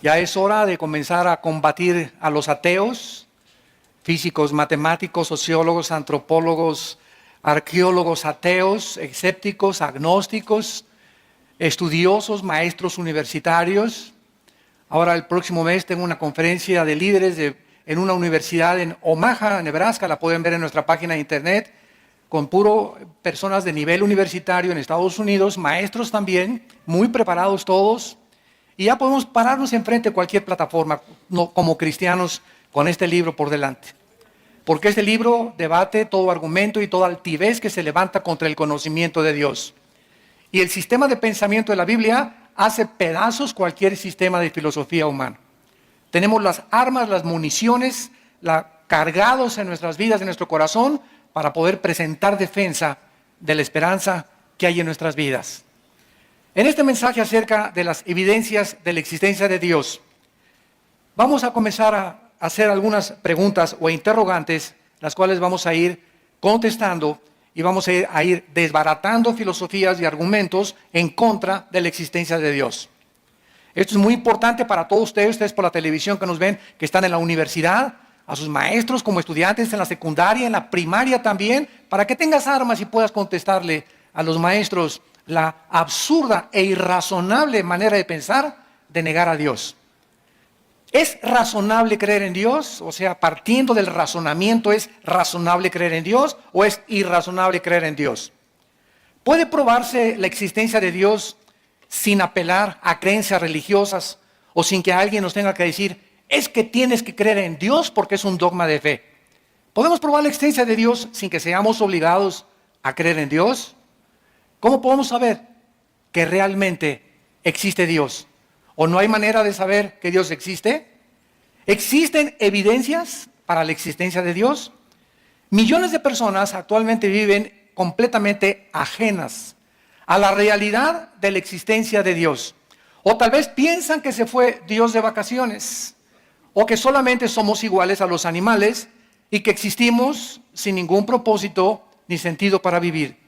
Ya es hora de comenzar a combatir a los ateos, físicos, matemáticos, sociólogos, antropólogos, arqueólogos ateos, escépticos, agnósticos, estudiosos, maestros universitarios. Ahora el próximo mes tengo una conferencia de líderes en una universidad en Omaha, Nebraska, la pueden ver en nuestra página de internet, con puro personas de nivel universitario en Estados Unidos, maestros también, muy preparados todos. Y ya podemos pararnos enfrente de cualquier plataforma como cristianos con este libro por delante. Porque este libro debate todo argumento y toda altivez que se levanta contra el conocimiento de Dios. Y el sistema de pensamiento de la Biblia hace pedazos cualquier sistema de filosofía humana. Tenemos las armas, las municiones, cargados en nuestras vidas, en nuestro corazón, para poder presentar defensa de la esperanza que hay en nuestras vidas. En este mensaje acerca de las evidencias de la existencia de Dios, vamos a comenzar a hacer algunas preguntas o interrogantes, las cuales vamos a ir contestando y vamos a ir desbaratando filosofías y argumentos en contra de la existencia de Dios. Esto es muy importante para todos ustedes por la televisión que nos ven, que están en la universidad, a sus maestros como estudiantes en la secundaria, en la primaria también, para que tengas armas y puedas contestarle a los maestros la absurda e irrazonable manera de pensar de negar a Dios. ¿Es razonable creer en Dios? O sea, partiendo del razonamiento, ¿es razonable creer en Dios o es irrazonable creer en Dios? ¿Puede probarse la existencia de Dios sin apelar a creencias religiosas o sin que alguien nos tenga que decir, es que tienes que creer en Dios porque es un dogma de fe? ¿Podemos probar la existencia de Dios sin que seamos obligados a creer en Dios? ¿Cómo podemos saber que realmente existe Dios? ¿O no hay manera de saber que Dios existe? ¿Existen evidencias para la existencia de Dios? Millones de personas actualmente viven completamente ajenas a la realidad de la existencia de Dios. O tal vez piensan que se fue Dios de vacaciones, o que solamente somos iguales a los animales y que existimos sin ningún propósito ni sentido para vivir.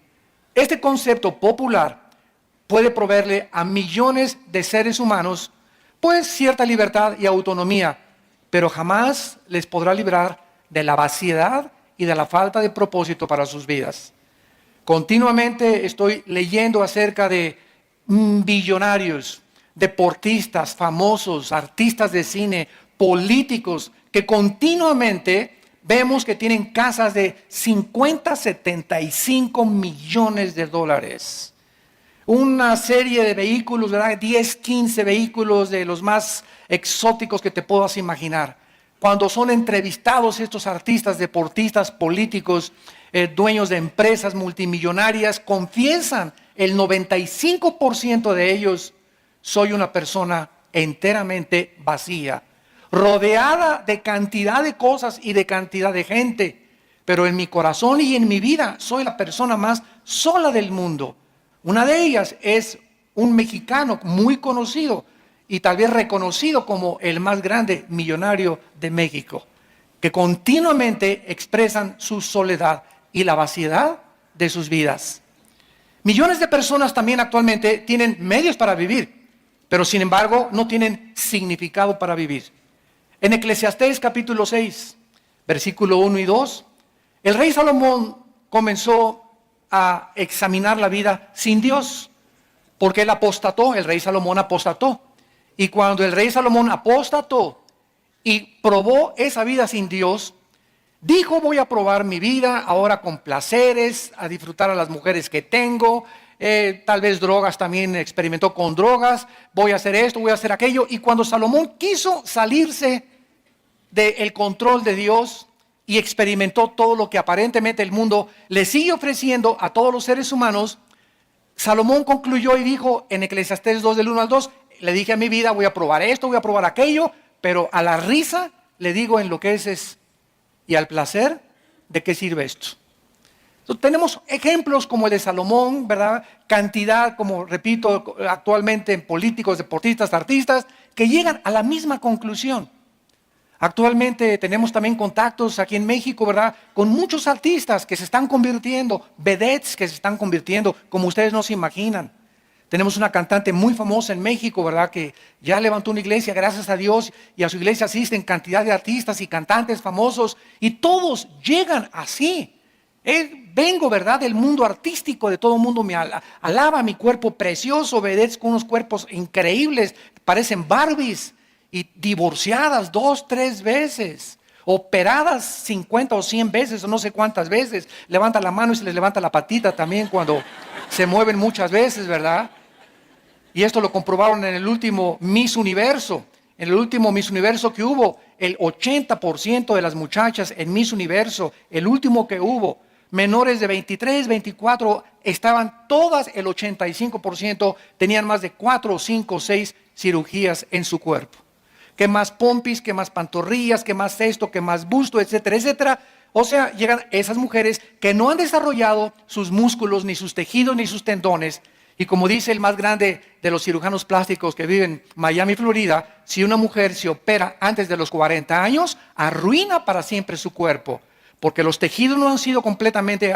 Este concepto popular puede proveerle a millones de seres humanos pues cierta libertad y autonomía, pero jamás les podrá librar de la vaciedad y de la falta de propósito para sus vidas. Continuamente estoy leyendo acerca de billonarios, deportistas, famosos, artistas de cine, políticos, que continuamente vemos que tienen casas de 50, 75 millones de dólares. Una serie de vehículos, ¿verdad? 10, 15 vehículos de los más exóticos que te puedas imaginar. Cuando son entrevistados estos artistas, deportistas, políticos, dueños de empresas multimillonarias, confiesan el 95% de ellos, soy una persona enteramente vacía, rodeada de cantidad de cosas y de cantidad de gente, pero en mi corazón y en mi vida soy la persona más sola del mundo. Una de ellas es un mexicano muy conocido y tal vez reconocido como el más grande millonario de México, que continuamente expresan su soledad y la vaciedad de sus vidas. Millones de personas también actualmente tienen medios para vivir, pero sin embargo no tienen significado para vivir. En Eclesiastés capítulo 6, versículo 1 y 2, el rey Salomón comenzó a examinar la vida sin Dios, porque él apostató, el rey Salomón apostató. Y cuando el rey Salomón apostató y probó esa vida sin Dios, dijo, voy a probar mi vida ahora con placeres, a disfrutar a las mujeres que tengo, tal vez drogas también experimentó con drogas, voy a hacer esto, voy a hacer aquello. Y cuando Salomón quiso salirse del control de Dios y experimentó todo lo que aparentemente el mundo le sigue ofreciendo a todos los seres humanos, Salomón concluyó y dijo en Eclesiastés 2 del 1 al 2, le dije a mi vida, voy a probar esto, voy a probar aquello, pero a la risa le digo en lo que es y al placer, ¿de qué sirve esto? Entonces, tenemos ejemplos como el de Salomón, ¿verdad? Cantidad, como repito, actualmente en políticos, deportistas, artistas, que llegan a la misma conclusión. Actualmente tenemos también contactos aquí en México, ¿verdad? Con muchos artistas que se están convirtiendo, vedettes que se están convirtiendo, como ustedes no se imaginan. Tenemos una cantante muy famosa en México, ¿verdad? Que ya levantó una iglesia, gracias a Dios, y a su iglesia asisten cantidad de artistas y cantantes famosos, y todos llegan así. Vengo, ¿verdad?, del mundo artístico, de todo el mundo me alaba mi cuerpo precioso, vedettes con unos cuerpos increíbles, parecen Barbies, y divorciadas 2, 3 veces, operadas 50 o 100 veces, o no sé cuántas veces. Levanta la mano y se les levanta la patita también cuando se mueven muchas veces, ¿verdad? Y esto lo comprobaron en el último Miss Universo. En el último Miss Universo que hubo, el 80% de las muchachas en Miss Universo, el último que hubo, menores de 23, 24, estaban todas, el 85%, tenían más de 4, 5, 6 cirugías en su cuerpo. Que más pompis, que más pantorrillas, que más esto, que más busto, etcétera, etcétera. O sea, llegan esas mujeres que no han desarrollado sus músculos, ni sus tejidos, ni sus tendones. Y como dice el más grande de los cirujanos plásticos que vive en Miami, Florida, si una mujer se opera antes de los 40 años, arruina para siempre su cuerpo. Porque los tejidos no han sido completamente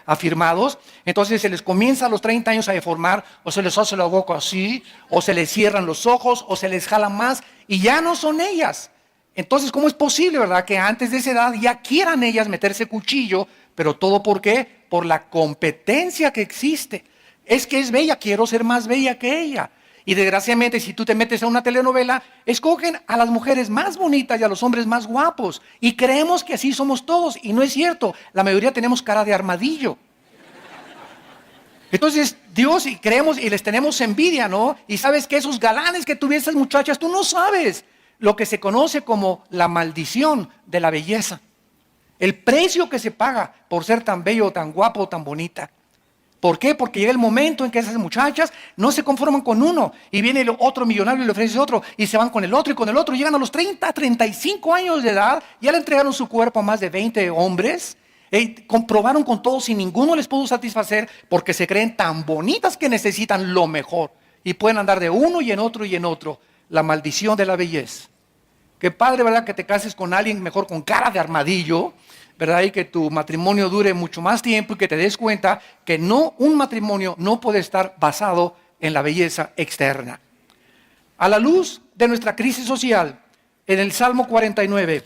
afirmados, entonces se les comienza a los 30 años a deformar, o se les hace la boca así, o se les cierran los ojos, o se les jala más, y ya no son ellas. Entonces, ¿cómo es posible, verdad, que antes de esa edad ya quieran ellas meterse cuchillo? Pero todo ¿por qué? Por la competencia que existe. Es que es bella, quiero ser más bella que ella. Y desgraciadamente, si tú te metes a una telenovela, escogen a las mujeres más bonitas y a los hombres más guapos. Y creemos que así somos todos. Y no es cierto. La mayoría tenemos cara de armadillo. Entonces, Dios, y creemos y les tenemos envidia, ¿no? Y sabes que esos galanes que tuvieron esas muchachas, tú no sabes lo que se conoce como la maldición de la belleza. El precio que se paga por ser tan bello, tan guapo, tan bonita. ¿Por qué? Porque llega el momento en que esas muchachas no se conforman con uno y viene el otro millonario y le ofrece otro y se van con el otro y con el otro. Llegan a los 30, 35 años de edad, ya le entregaron su cuerpo a más de 20 hombres. Comprobaron con todos y ninguno les pudo satisfacer porque se creen tan bonitas que necesitan lo mejor y pueden andar de uno y en otro y en otro. La maldición de la belleza. Qué padre, ¿verdad? Que te cases con alguien mejor con cara de armadillo, ¿verdad? Y que tu matrimonio dure mucho más tiempo y que te des cuenta que un matrimonio no puede estar basado en la belleza externa. A la luz de nuestra crisis social, en el Salmo 49,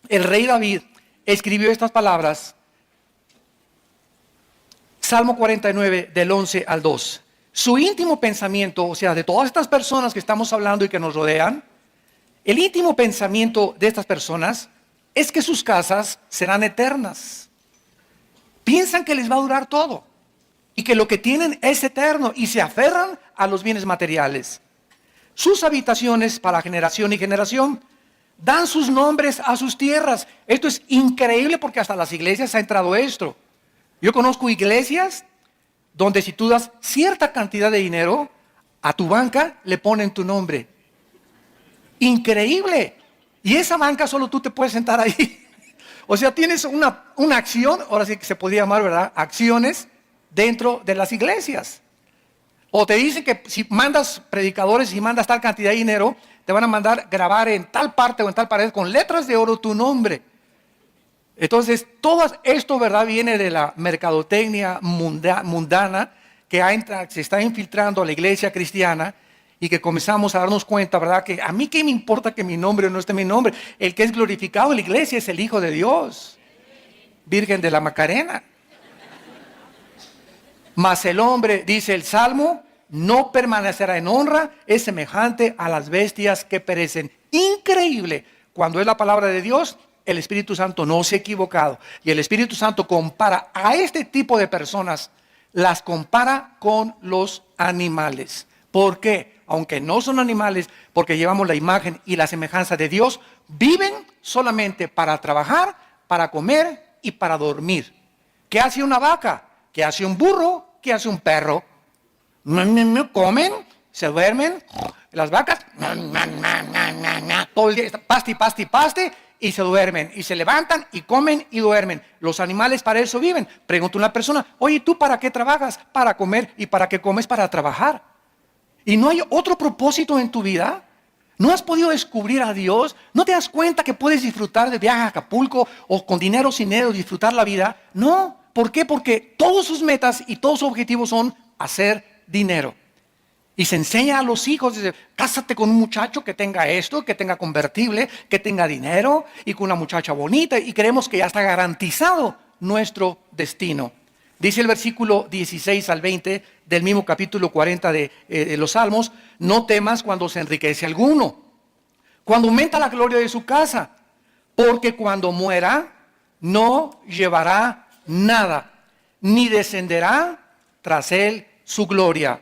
el rey David escribió estas palabras. Salmo 49, del 11 al 2. Su íntimo pensamiento, o sea, de todas estas personas que estamos hablando y que nos rodean, el íntimo pensamiento de estas personas es que sus casas serán eternas. Piensan que les va a durar todo y que lo que tienen es eterno y se aferran a los bienes materiales. Sus habitaciones para generación y generación dan sus nombres a sus tierras. Esto es increíble porque hasta las iglesias ha entrado esto. Yo conozco iglesias donde si tú das cierta cantidad de dinero, a tu banca le ponen tu nombre. Increíble. Y esa banca solo tú te puedes sentar ahí. O sea, tienes una acción, ahora sí que se podría llamar, ¿verdad? Acciones dentro de las iglesias. O te dicen que si mandas predicadores y mandas tal cantidad de dinero, te van a mandar grabar en tal parte o en tal pared con letras de oro tu nombre. Entonces, todo esto, ¿verdad?, viene de la mercadotecnia mundana que se está infiltrando a la iglesia cristiana y que comenzamos a darnos cuenta, ¿verdad?, que a mí qué me importa que mi nombre o no esté mi nombre. El que es glorificado en la iglesia es el Hijo de Dios, Virgen de la Macarena. Mas el hombre, dice el Salmo, no permanecerá en honra, es semejante a las bestias que perecen. Increíble, cuando es la palabra de Dios. El Espíritu Santo no se ha equivocado. Y el Espíritu Santo compara a este tipo de personas, las compara con los animales. ¿Por qué? Aunque no son animales, porque llevamos la imagen y la semejanza de Dios, viven solamente para trabajar, para comer y para dormir. ¿Qué hace una vaca? ¿Qué hace un burro? ¿Qué hace un perro? Comen, se duermen. Las vacas, todo el día, paste, y se duermen, y se levantan, y comen, y duermen. Los animales para eso viven. Pregunta una persona, oye, ¿tú para qué trabajas? Para comer. ¿Y para qué comes? Para trabajar. ¿Y no hay otro propósito en tu vida? ¿No has podido descubrir a Dios? ¿No te das cuenta que puedes disfrutar del viaje a Acapulco, o con dinero sin dinero disfrutar la vida? No. ¿Por qué? Porque todos sus metas y todos sus objetivos son hacer dinero. Y se enseña a los hijos, dice, cásate con un muchacho que tenga esto, que tenga convertible, que tenga dinero y con una muchacha bonita. Y creemos que ya está garantizado nuestro destino. Dice el versículo 16 al 20 del mismo capítulo 40 de los Salmos, no temas cuando se enriquece alguno, cuando aumenta la gloria de su casa, porque cuando muera no llevará nada, ni descenderá tras él su gloria.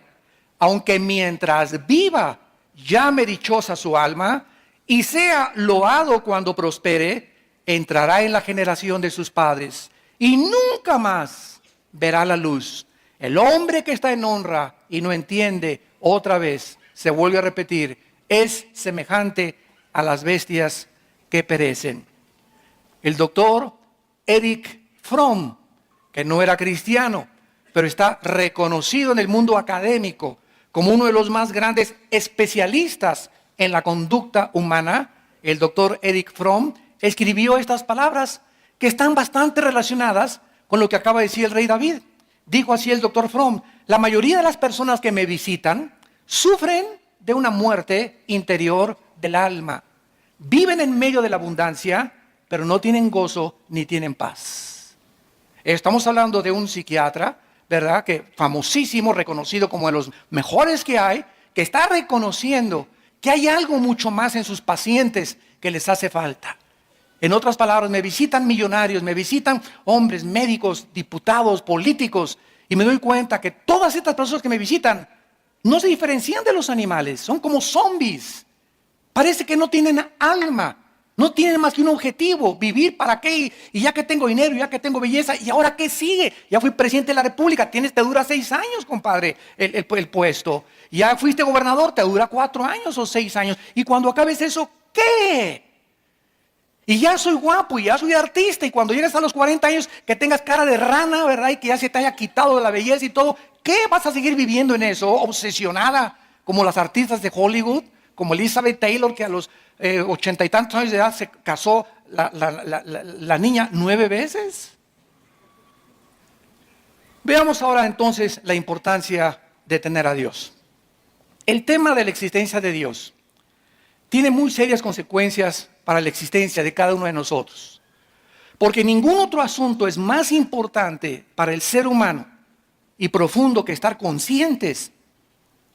Aunque mientras viva llame dichosa su alma y sea loado cuando prospere, entrará en la generación de sus padres y nunca más verá la luz. El hombre que está en honra y no entiende, otra vez se vuelve a repetir, es semejante a las bestias que perecen. El doctor Erich Fromm, que no era cristiano, pero está reconocido en el mundo académico como uno de los más grandes especialistas en la conducta humana, el doctor Erich Fromm escribió estas palabras que están bastante relacionadas con lo que acaba de decir el rey David. Dijo así el doctor Fromm, la mayoría de las personas que me visitan sufren de una muerte interior del alma. Viven en medio de la abundancia, pero no tienen gozo ni tienen paz. Estamos hablando de un psiquiatra, ¿verdad? Que famosísimo, reconocido como de los mejores que hay, que está reconociendo que hay algo mucho más en sus pacientes que les hace falta. En otras palabras, me visitan millonarios, me visitan hombres, médicos, diputados, políticos, y me doy cuenta que todas estas personas que me visitan no se diferencian de los animales, son como zombies. Parece que no tienen alma. No tienen más que un objetivo, vivir para qué, y ya que tengo dinero, ya que tengo belleza, ¿y ahora qué sigue? Ya fui presidente de la República, te dura 6 años, compadre, el puesto. Ya fuiste gobernador, te dura 4 años o 6 años. Y cuando acabes eso, ¿qué? Y ya soy guapo, y ya soy artista, y cuando llegues a los 40 años, que tengas cara de rana, ¿verdad? Y que ya se te haya quitado de la belleza y todo, ¿qué vas a seguir viviendo en eso? Obsesionada, como las artistas de Hollywood, como Elizabeth Taylor, que a los 80 y tantos años de edad se casó la niña 9 veces. Veamos ahora entonces la importancia de tener a Dios. El tema de la existencia de Dios tiene muy serias consecuencias para la existencia de cada uno de nosotros. Porque ningún otro asunto es más importante para el ser humano y profundo que estar conscientes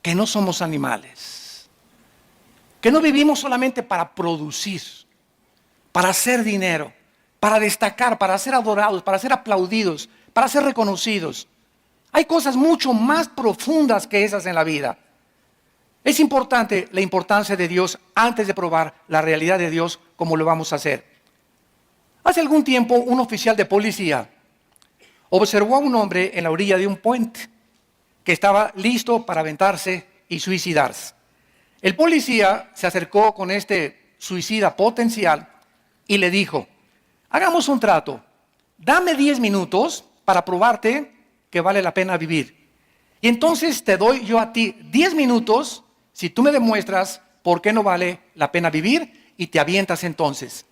que no somos animales. Que no vivimos solamente para producir, para hacer dinero, para destacar, para ser adorados, para ser aplaudidos, para ser reconocidos. Hay cosas mucho más profundas que esas en la vida. Es importante la importancia de Dios antes de probar la realidad de Dios como lo vamos a hacer. Hace algún tiempo un oficial de policía observó a un hombre en la orilla de un puente que estaba listo para aventarse y suicidarse. El policía se acercó con este suicida potencial y le dijo, hagamos un trato, dame 10 minutos para probarte que vale la pena vivir. Y entonces te doy yo a ti 10 minutos si tú me demuestras por qué no vale la pena vivir y te avientas entonces.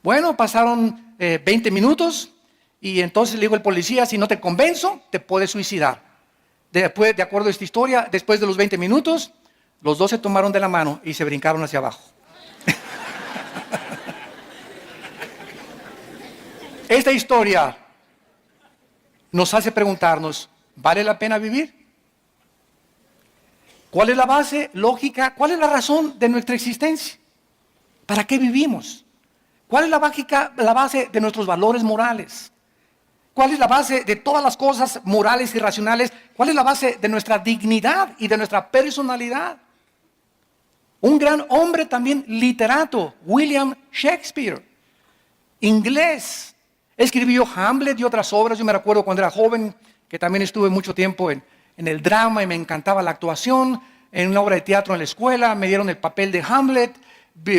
Bueno, pasaron 20 minutos y entonces le dijo el policía, si no te convenzo, te puedes suicidar. Después, de acuerdo a esta historia, después de los 20 minutos, los dos se tomaron de la mano y se brincaron hacia abajo. Esta historia nos hace preguntarnos, ¿vale la pena vivir? ¿Cuál es la base lógica? ¿Cuál es la razón de nuestra existencia? ¿Para qué vivimos? ¿Cuál es la base de nuestros valores morales? ¿Cuál es la base de todas las cosas morales y racionales? ¿Cuál es la base de nuestra dignidad y de nuestra personalidad? Un gran hombre también literato, William Shakespeare, inglés, escribió Hamlet y otras obras. Yo me recuerdo cuando era joven, que también estuve mucho tiempo en el drama y me encantaba la actuación. En una obra de teatro en la escuela me dieron el papel de Hamlet.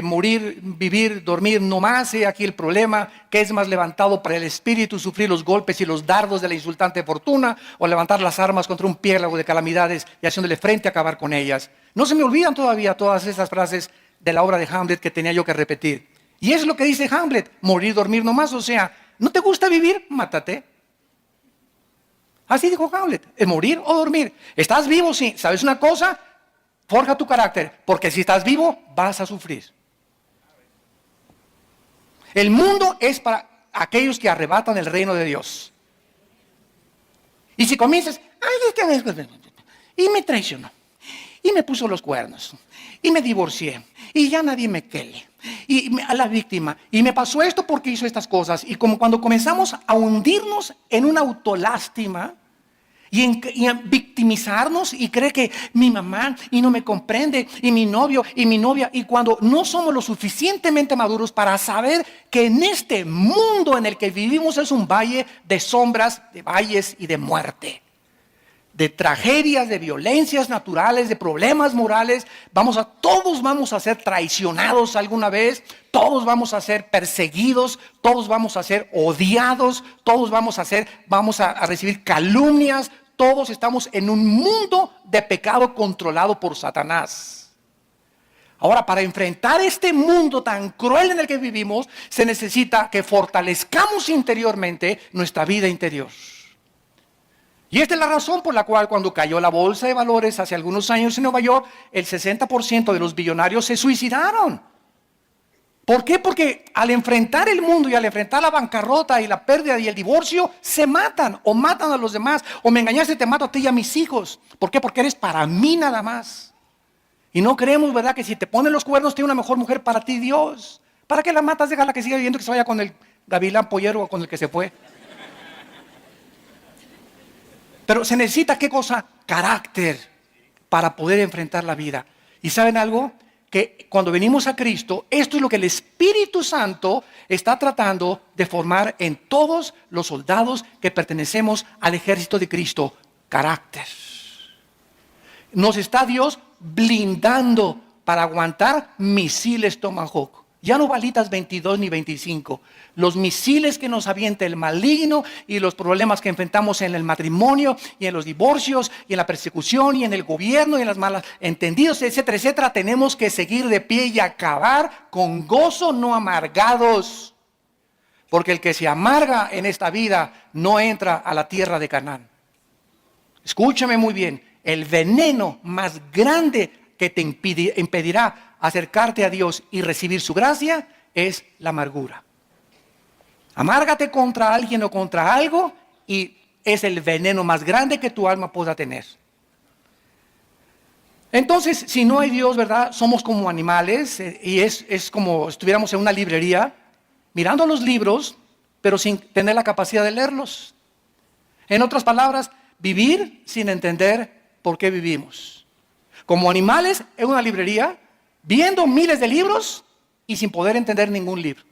Morir, vivir, dormir, no más. He aquí el problema, que es más levantado para el espíritu sufrir los golpes y los dardos de la insultante fortuna, o levantar las armas contra un piélago de calamidades y haciéndole frente a acabar con ellas. No se me olvidan todavía todas esas frases de la obra de Hamlet que tenía yo que repetir. Y es lo que dice Hamlet, morir, dormir, no más. O sea, ¿no te gusta vivir? Mátate. Así dijo Hamlet, es morir o dormir. ¿Estás vivo? Sí. ¿Sabes una cosa? Forja tu carácter, porque si estás vivo, vas a sufrir. El mundo es para aquellos que arrebatan el reino de Dios. Y si comienzas, y me traicionó, y me puso los cuernos, y me divorcié, y ya nadie me quiere, a la víctima, y me pasó esto porque hizo estas cosas, y como cuando comenzamos a hundirnos en una autolástima, y en victimizarnos y cree que mi mamá y no me comprende y mi novio y mi novia, y cuando no somos lo suficientemente maduros para saber que en este mundo en el que vivimos es un valle de sombras, de valles y de muerte, de tragedias, de violencias naturales, de problemas morales. Todos vamos a ser traicionados alguna vez, todos vamos a ser perseguidos, todos vamos a ser odiados, todos vamos a recibir calumnias. Todos estamos en un mundo de pecado controlado por Satanás. Ahora, para enfrentar este mundo tan cruel en el que vivimos, se necesita que fortalezcamos interiormente nuestra vida interior. Y esta es la razón por la cual cuando cayó la bolsa de valores hace algunos años en Nueva York, el 60% de los billonarios se suicidaron. ¿Por qué? Porque al enfrentar el mundo y al enfrentar la bancarrota y la pérdida y el divorcio, se matan o matan a los demás. O me engañaste, te mato a ti y a mis hijos. ¿Por qué? Porque eres para mí nada más. Y no creemos, ¿verdad?, que si te ponen los cuernos tiene una mejor mujer para ti, Dios. ¿Para qué la matas? Déjala que siga viviendo, que se vaya con el gavilán pollero o con el que se fue. Pero se necesita, ¿qué cosa? Carácter para poder enfrentar la vida. ¿Y saben algo? Que cuando venimos a Cristo, esto es lo que el Espíritu Santo está tratando de formar en todos los soldados que pertenecemos al ejército de Cristo. Carácter. Nos está Dios blindando para aguantar misiles Tomahawk. Ya no balitas 22 ni 25. Los misiles que nos avienta el maligno y los problemas que enfrentamos en el matrimonio y en los divorcios y en la persecución y en el gobierno y en las malas entendidos, etcétera, etcétera. Tenemos que seguir de pie y acabar con gozo, no amargados. Porque el que se amarga en esta vida no entra a la tierra de Canaán. Escúchame muy bien. El veneno más grande que te impedirá acercarte a Dios y recibir su gracia es la amargura. Amárgate contra alguien o contra algo y es el veneno más grande que tu alma pueda tener. Entonces, si no hay Dios, ¿verdad? Somos como animales y es como si estuviéramos en una librería mirando los libros, pero sin tener la capacidad de leerlos. En otras palabras, vivir sin entender por qué vivimos. Como animales en una librería, viendo miles de libros y sin poder entender ningún libro.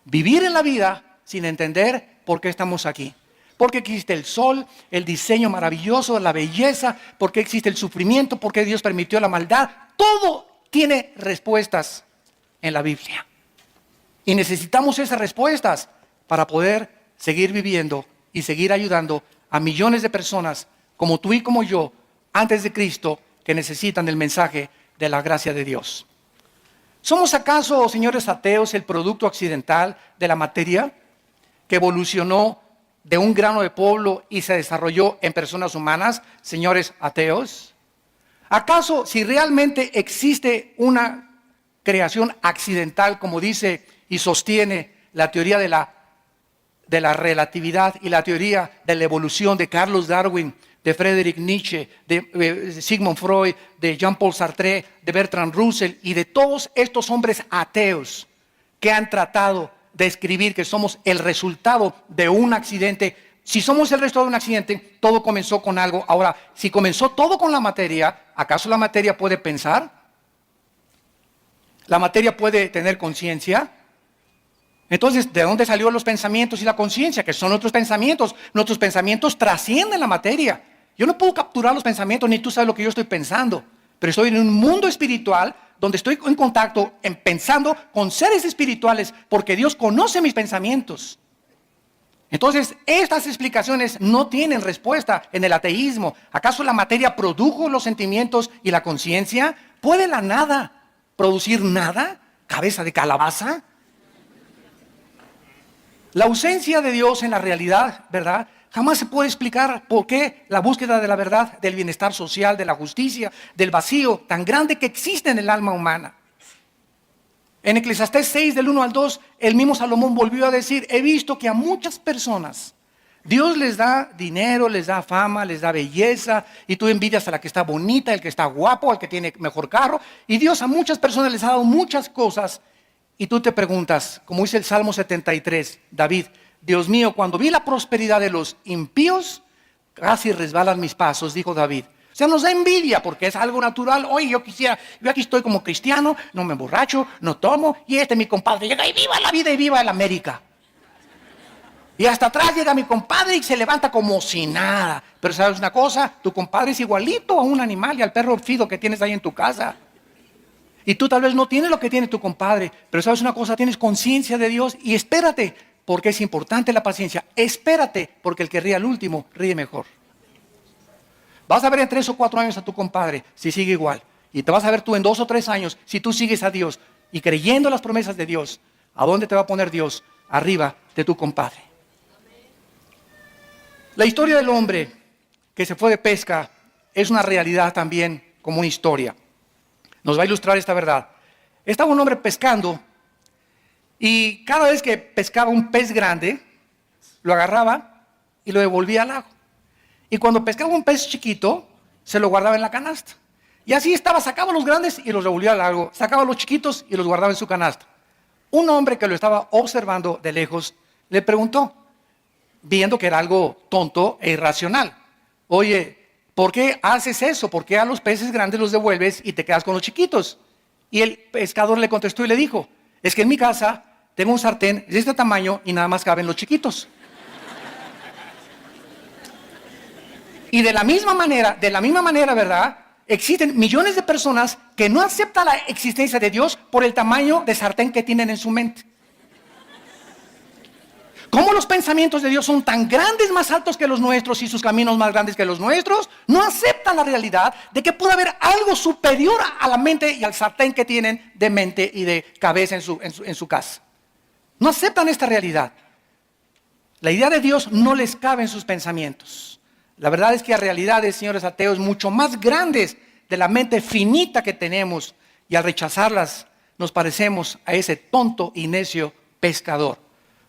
Vivir en la vida sin entender por qué estamos aquí. ¿Por qué existe el sol, el diseño maravilloso, la belleza? ¿Por qué existe el sufrimiento? ¿Por qué Dios permitió la maldad? Todo tiene respuestas en la Biblia. Y necesitamos esas respuestas para poder seguir viviendo y seguir ayudando a millones de personas como tú y como yo, antes de Cristo, que necesitan el mensaje de la gracia de Dios. ¿Somos acaso, señores ateos, el producto accidental de la materia que evolucionó de un grano de polvo y se desarrolló en personas humanas, señores ateos? ¿Acaso si realmente existe una creación accidental, como dice y sostiene la teoría de la relatividad y la teoría de la evolución de Carlos Darwin, de Friedrich Nietzsche, de Sigmund Freud, de Jean-Paul Sartre, de Bertrand Russell y de todos estos hombres ateos que han tratado de escribir que somos el resultado de un accidente? Si somos el resultado de un accidente, todo comenzó con algo. Ahora, si comenzó todo con la materia, ¿acaso la materia puede pensar? ¿La materia puede tener conciencia? Entonces, ¿de dónde salieron los pensamientos y la conciencia? Que son nuestros pensamientos. Nuestros pensamientos trascienden la materia. Yo no puedo capturar los pensamientos, ni tú sabes lo que yo estoy pensando. Pero estoy en un mundo espiritual donde estoy en contacto, pensando con seres espirituales, porque Dios conoce mis pensamientos. Entonces, estas explicaciones no tienen respuesta en el ateísmo. ¿Acaso la materia produjo los sentimientos y la conciencia? ¿Puede la nada producir nada? ¿Cabeza de calabaza? La ausencia de Dios en la realidad, ¿verdad?, Jamás se puede explicar por qué la búsqueda de la verdad, del bienestar social, de la justicia, del vacío tan grande que existe en el alma humana. En Eclesiastés 6, del 1 al 2, el mismo Salomón volvió a decir: he visto que a muchas personas Dios les da dinero, les da fama, les da belleza, y tú envidias a la que está bonita, el que está guapo, al que tiene mejor carro, y Dios a muchas personas les ha dado muchas cosas, y tú te preguntas, como dice el Salmo 73, David: Dios mío, cuando vi la prosperidad de los impíos, casi resbalan mis pasos, dijo David. O sea, nos da envidia porque es algo natural. Oye, yo aquí estoy como cristiano, no me emborracho, no tomo, y mi compadre llega y viva la vida y viva el América. Y hasta atrás llega mi compadre y se levanta como si nada. Pero ¿sabes una cosa? Tu compadre es igualito a un animal y al perro fido que tienes ahí en tu casa. Y tú tal vez no tienes lo que tiene tu compadre, pero ¿sabes una cosa? Tienes conciencia de Dios y espérate, porque es importante la paciencia. Espérate, porque el que ríe al último, ríe mejor. Vas a ver en 3 o 4 años a tu compadre si sigue igual. Y te vas a ver tú en 2 o 3 años si tú sigues a Dios y creyendo las promesas de Dios. ¿A dónde te va a poner Dios? Arriba de tu compadre. La historia del hombre que se fue de pesca es una realidad también como una historia. Nos va a ilustrar esta verdad. Estaba un hombre pescando y cada vez que pescaba un pez grande, lo agarraba y lo devolvía al lago. Y cuando pescaba un pez chiquito, se lo guardaba en la canasta. Y así estaba, sacaba los grandes y los devolvía al lago, sacaba los chiquitos y los guardaba en su canasta. Un hombre que lo estaba observando de lejos le preguntó, viendo que era algo tonto e irracional: oye, ¿por qué haces eso? ¿Por qué a los peces grandes los devuelves y te quedas con los chiquitos? Y el pescador le contestó y le dijo: es que en mi casa tengo un sartén de este tamaño y nada más caben los chiquitos. Y de la misma manera, ¿verdad? Existen millones de personas que no aceptan la existencia de Dios por el tamaño de sartén que tienen en su mente. ¿Cómo los pensamientos de Dios son tan grandes, más altos que los nuestros, y sus caminos más grandes que los nuestros? No aceptan la realidad de que puede haber algo superior a la mente y al sartén que tienen de mente y de cabeza en su casa. No aceptan esta realidad. La idea de Dios no les cabe en sus pensamientos. La verdad es que hay realidades, señores ateos, mucho más grandes de la mente finita que tenemos, y al rechazarlas nos parecemos a ese tonto y necio pescador.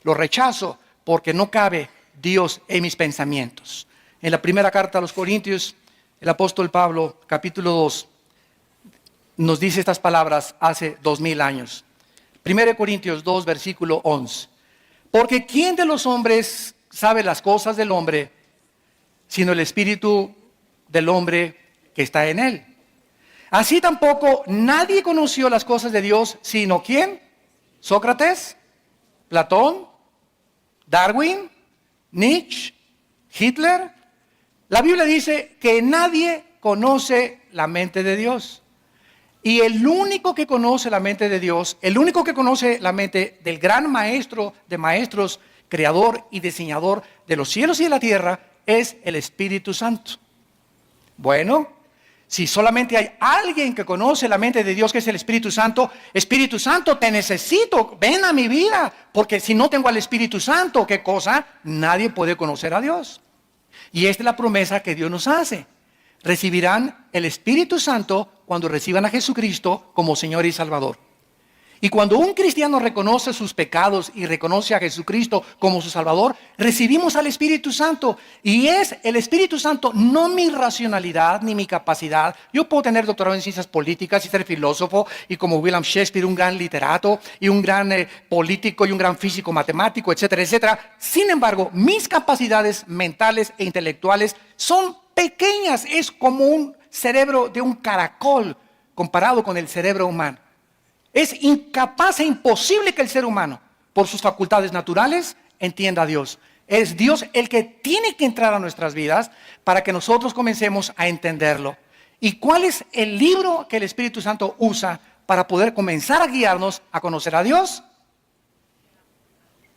Lo rechazo porque no cabe Dios en mis pensamientos. En la primera carta a los Corintios, el apóstol Pablo, capítulo 2, nos dice estas palabras hace 2000 años. 1 Corintios 2, versículo 11. Porque ¿quién de los hombres sabe las cosas del hombre, sino el espíritu del hombre que está en él? Así tampoco nadie conoció las cosas de Dios, sino ¿quién? Sócrates, Platón, Darwin, Nietzsche, Hitler. La Biblia dice que nadie conoce la mente de Dios. Y el único que conoce la mente de Dios, el único que conoce la mente del gran maestro de maestros, creador y diseñador de los cielos y de la tierra, es el Espíritu Santo. Bueno, si solamente hay alguien que conoce la mente de Dios, que es el Espíritu Santo te necesito, ven a mi vida, porque si no tengo al Espíritu Santo, ¿qué cosa? Nadie puede conocer a Dios. Y esta es la promesa que Dios nos hace. Recibirán el Espíritu Santo cuando reciban a Jesucristo como Señor y Salvador. Y cuando un cristiano reconoce sus pecados y reconoce a Jesucristo como su Salvador, recibimos al Espíritu Santo. Y es el Espíritu Santo, no mi racionalidad ni mi capacidad. Yo puedo tener doctorado en ciencias políticas y ser filósofo, y como William Shakespeare, un gran literato y un gran político y un gran físico matemático, etcétera, etcétera. Sin embargo, mis capacidades mentales e intelectuales son pequeñas. Es como un cerebro de un caracol comparado con el cerebro humano. Es incapaz e imposible que el ser humano, por sus facultades naturales, entienda a Dios. Es Dios el que tiene que entrar a nuestras vidas para que nosotros comencemos a entenderlo. ¿Y cuál es el libro que el Espíritu Santo usa para poder comenzar a guiarnos a conocer a Dios?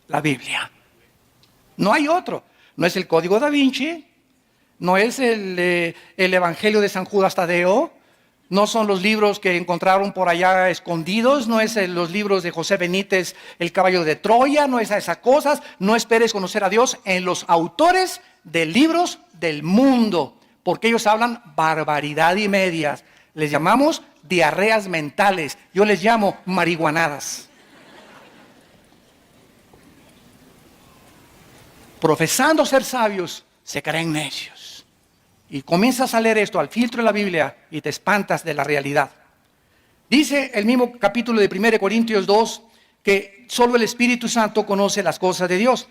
La Biblia. No hay otro. No es el Código Da Vinci, no es el Evangelio de San Judas Tadeo, no son los libros que encontraron por allá escondidos, no es los libros de José Benítez, El caballo de Troya, no es esas cosas. No esperes conocer a Dios en los autores de libros del mundo, porque ellos hablan barbaridad y medias. Les llamamos diarreas mentales. Yo les llamo marihuanadas. Profesando ser sabios, se creen necios. Y comienzas a leer esto al filtro de la Biblia y te espantas de la realidad. Dice el mismo capítulo de 1 Corintios 2 que solo el Espíritu Santo conoce las cosas de Dios.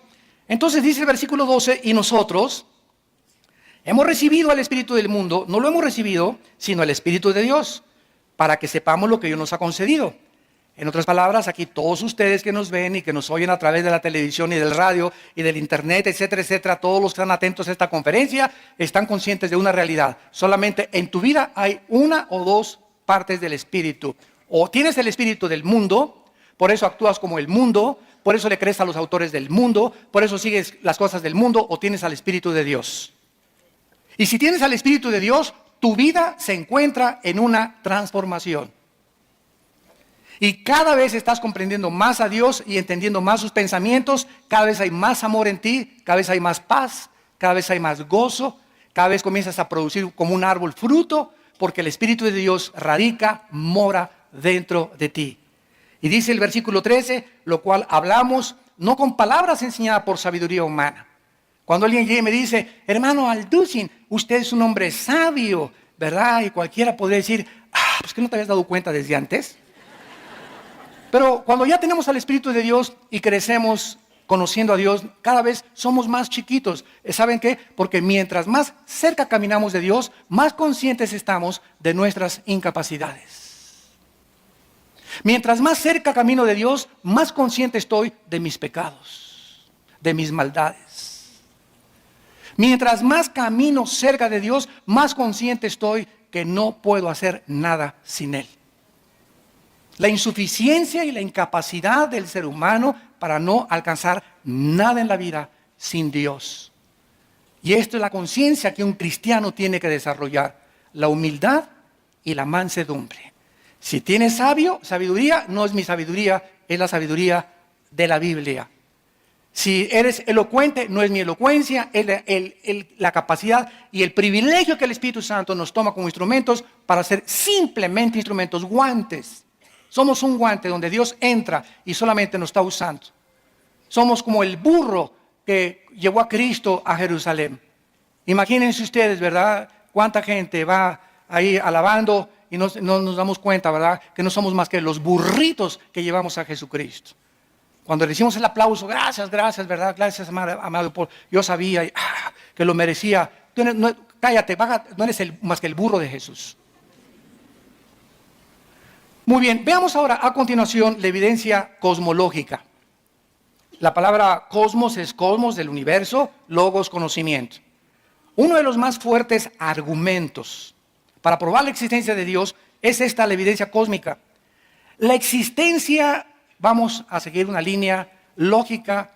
Entonces dice el versículo 12, y nosotros hemos recibido al Espíritu del mundo, no lo hemos recibido, sino el Espíritu de Dios, para que sepamos lo que Dios nos ha concedido. En otras palabras, aquí todos ustedes que nos ven y que nos oyen a través de la televisión y del radio y del internet, etcétera, etcétera, todos los que están atentos a esta conferencia están conscientes de una realidad. Solamente en tu vida hay una o dos partes del Espíritu. O tienes el Espíritu del mundo, por eso actúas como el mundo, por eso le crees a los autores del mundo, por eso sigues las cosas del mundo, o tienes al Espíritu de Dios. Y si tienes al Espíritu de Dios, tu vida se encuentra en una transformación. Y cada vez estás comprendiendo más a Dios y entendiendo más sus pensamientos. Cada vez hay más amor en ti, cada vez hay más paz, cada vez hay más gozo. Cada vez comienzas a producir como un árbol fruto, porque el Espíritu de Dios radica, mora dentro de ti. Y dice el versículo 13, lo cual hablamos no con palabras enseñadas por sabiduría humana. Cuando alguien llega y me dice, hermano Alducin, usted es un hombre sabio, ¿verdad? Y cualquiera podría decir, pues que no te habías dado cuenta desde antes. Pero cuando ya tenemos al Espíritu de Dios y crecemos conociendo a Dios, cada vez somos más chiquitos. ¿Saben qué? Porque mientras más cerca caminamos de Dios, más conscientes estamos de nuestras incapacidades. Mientras más cerca camino de Dios, más consciente estoy de mis pecados, de mis maldades. Mientras más camino cerca de Dios, más consciente estoy que no puedo hacer nada sin Él. La insuficiencia y la incapacidad del ser humano para no alcanzar nada en la vida sin Dios. Y esto es la conciencia que un cristiano tiene que desarrollar. La humildad y la mansedumbre. Si tienes sabiduría, no es mi sabiduría, es la sabiduría de la Biblia. Si eres elocuente, no es mi elocuencia, es la capacidad y el privilegio que el Espíritu Santo nos toma como instrumentos para ser simplemente instrumentos, guantes. Somos un guante donde Dios entra y solamente nos está usando. Somos como el burro que llevó a Cristo a Jerusalén. Imagínense ustedes, ¿verdad? Cuánta gente va ahí alabando y no nos damos cuenta, ¿verdad? Que no somos más que los burritos que llevamos a Jesucristo. Cuando le hicimos el aplauso, gracias, ¿verdad? Gracias, amado Paul. Yo sabía que lo merecía. Cállate, no eres más que el burro de Jesús. Muy bien, veamos ahora a continuación la evidencia cosmológica. La palabra cosmos es cosmos del universo, logos, conocimiento. Uno de los más fuertes argumentos para probar la existencia de Dios es esta, la evidencia cósmica. La existencia, vamos a seguir una línea lógica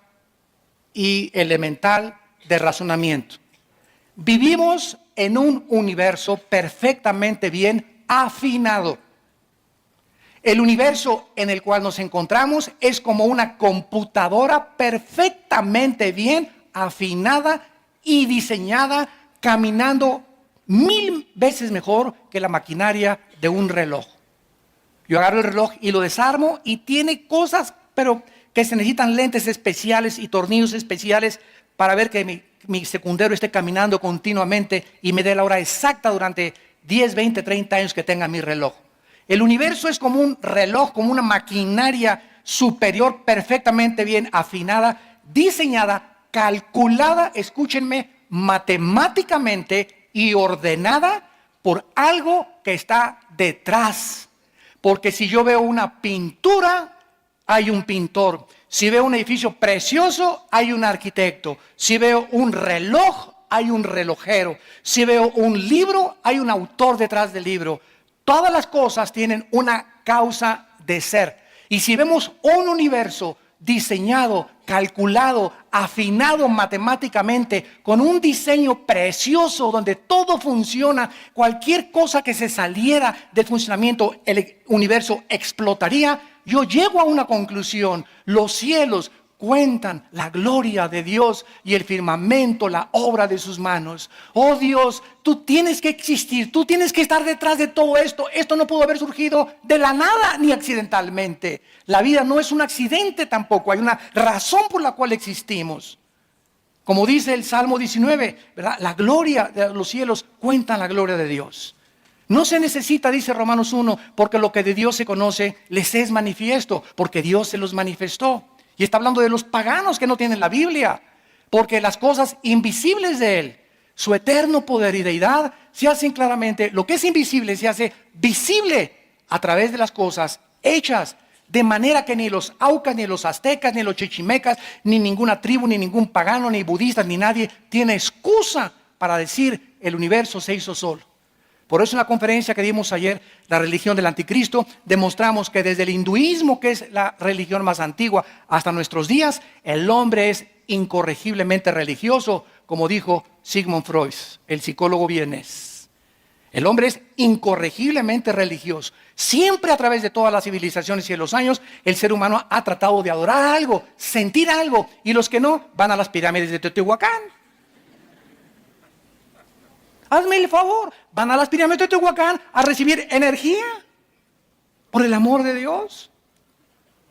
y elemental de razonamiento. Vivimos en un universo perfectamente bien afinado. El universo en el cual nos encontramos es como una computadora perfectamente bien afinada y diseñada, caminando 1000 veces mejor que la maquinaria de un reloj. Yo agarro el reloj y lo desarmo y tiene cosas, pero que se necesitan lentes especiales y tornillos especiales para ver que mi secundero esté caminando continuamente y me dé la hora exacta durante 10, 20, 30 años que tenga mi reloj. El universo es como un reloj, como una maquinaria superior perfectamente bien afinada, diseñada, calculada, escúchenme, matemáticamente y ordenada por algo que está detrás. Porque si yo veo una pintura, hay un pintor. Si veo un edificio precioso, hay un arquitecto. Si veo un reloj, hay un relojero. Si veo un libro, hay un autor detrás del libro. Todas las cosas tienen una causa de ser. Y si vemos un universo diseñado, calculado, afinado matemáticamente, con un diseño precioso donde todo funciona, cualquier cosa que se saliera del funcionamiento, el universo explotaría. Yo llego a una conclusión: los cielos, cuentan la gloria de Dios y el firmamento, la obra de sus manos. Oh Dios, tú tienes que existir, tú tienes que estar detrás de todo esto. Esto no pudo haber surgido de la nada ni accidentalmente. La vida no es un accidente tampoco, hay una razón por la cual existimos. Como dice el Salmo 19, ¿verdad? La gloria de los cielos cuentan la gloria de Dios. No se necesita, dice Romanos 1, porque lo que de Dios se conoce les es manifiesto, porque Dios se los manifestó. Y está hablando de los paganos que no tienen la Biblia, porque las cosas invisibles de Él, su eterno poder y deidad, se hacen claramente, lo que es invisible se hace visible a través de las cosas hechas, de manera que ni los aucas, ni los aztecas, ni los chichimecas, ni ninguna tribu, ni ningún pagano, ni budista, ni nadie tiene excusa para decir el universo se hizo solo. Por eso en la conferencia que dimos ayer, la religión del anticristo, demostramos que desde el hinduismo, que es la religión más antigua, hasta nuestros días, el hombre es incorregiblemente religioso, como dijo Sigmund Freud, el psicólogo vienés. El hombre es incorregiblemente religioso. Siempre a través de todas las civilizaciones y de los años, el ser humano ha tratado de adorar algo, sentir algo, y los que no, van a las pirámides de Teotihuacán. Hazme el favor, van a las pirámides de Teotihuacán a recibir energía por el amor de Dios.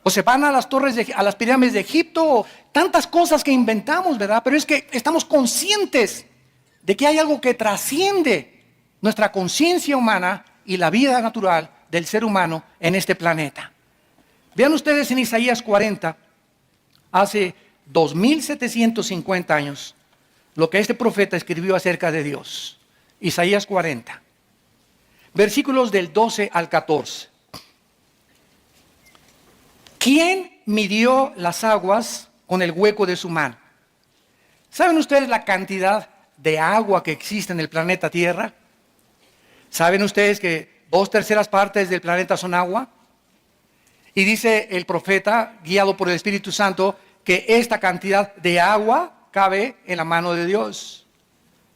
O se van a las a las pirámides de Egipto, tantas cosas que inventamos, ¿verdad? Pero es que estamos conscientes de que hay algo que trasciende nuestra conciencia humana y la vida natural del ser humano en este planeta. Vean ustedes en Isaías 40, hace 2750 años, lo que este profeta escribió acerca de Dios. Isaías 40, versículos del 12 al 14. ¿Quién midió las aguas con el hueco de su mano? ¿Saben ustedes la cantidad de agua que existe en el planeta Tierra? ¿Saben ustedes que 2/3 partes del planeta son agua? Y dice el profeta, guiado por el Espíritu Santo, que esta cantidad de agua cabe en la mano de Dios.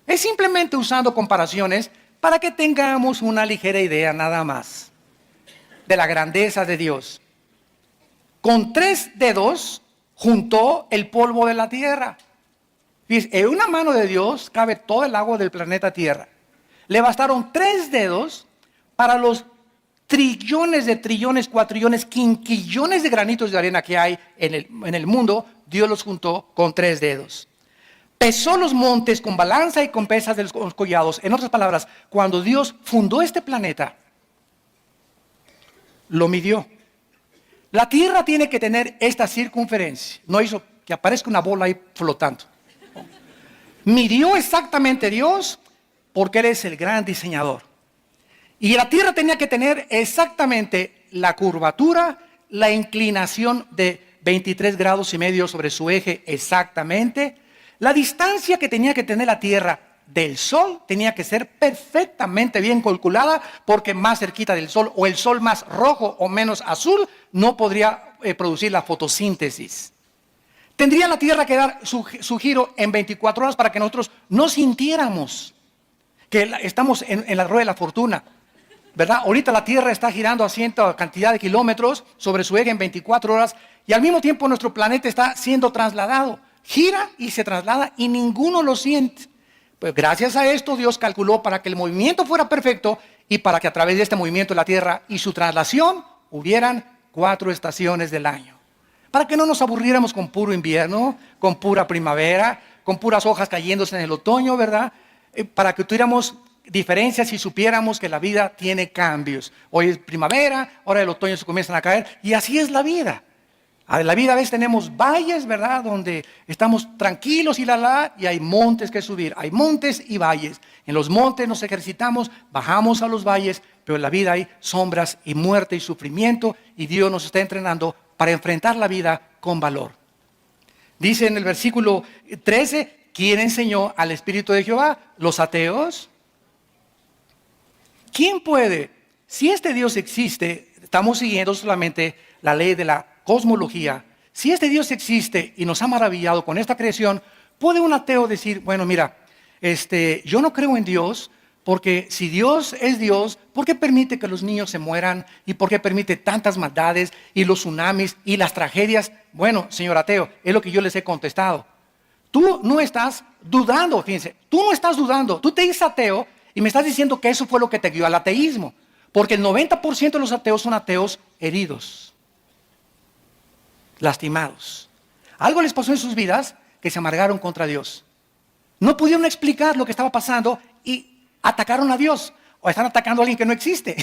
Es simplemente usando comparaciones para que tengamos una ligera idea nada más de la grandeza de Dios. Con 3 dedos juntó el polvo de la tierra. En una mano de Dios cabe todo el agua del planeta Tierra. Le bastaron 3 dedos para los trillones de trillones, cuatrillones, quinquillones de granitos de arena que hay en el mundo. Dios los juntó con 3 dedos. Pesó los montes con balanza y con pesas de los collados. En otras palabras, cuando Dios fundó este planeta, lo midió. La tierra tiene que tener esta circunferencia. No hizo que aparezca una bola ahí flotando. Midió exactamente Dios porque Él es el gran diseñador. Y la tierra tenía que tener exactamente la curvatura, la inclinación de 23 grados y medio sobre su eje exactamente. La distancia que tenía que tener la tierra del sol tenía que ser perfectamente bien calculada, porque más cerquita del sol o el sol más rojo o menos azul no podría producir la fotosíntesis. Tendría la tierra que dar su giro en 24 horas para que nosotros no sintiéramos que estamos en la rueda de la fortuna, ¿verdad? Ahorita la tierra está girando a cierta cantidad de kilómetros sobre su eje en 24 horas y al mismo tiempo nuestro planeta está siendo trasladado. Gira y se traslada y ninguno lo siente. Pues gracias a esto Dios calculó para que el movimiento fuera perfecto y para que a través de este movimiento de la tierra y su traslación hubieran 4 estaciones del año. Para que no nos aburriéramos con puro invierno, con pura primavera, con puras hojas cayéndose en el otoño, ¿verdad? Para que tuviéramos diferencias y supiéramos que la vida tiene cambios. Hoy es primavera, ahora el otoño se comienzan a caer y así es la vida. En la vida a veces tenemos valles, ¿verdad? Donde estamos tranquilos y hay montes que subir. Hay montes y valles. En los montes nos ejercitamos, bajamos a los valles, pero en la vida hay sombras y muerte y sufrimiento y Dios nos está entrenando para enfrentar la vida con valor. Dice en el versículo 13, ¿quién enseñó al Espíritu de Jehová? ¿Los ateos? ¿Quién puede? Si este Dios existe, estamos siguiendo solamente la ley de la cosmología. Si este Dios existe y nos ha maravillado con esta creación, ¿puede un ateo decir, bueno, mira, yo no creo en Dios Porque si Dios es Dios, ¿por qué permite que los niños se mueran? ¿Y por qué permite tantas maldades y los tsunamis y las tragedias? Bueno, señor ateo, es lo que yo les he contestado. Tú no estás dudando, fíjense, tú no estás dudando. Tú te dices ateo y me estás diciendo que eso fue lo que te guió al ateísmo. Porque el 90% de los ateos son ateos heridos, lastimados. Algo les pasó en sus vidas que se amargaron contra Dios. No pudieron explicar lo que estaba pasando y atacaron a Dios. O están atacando a alguien que no existe.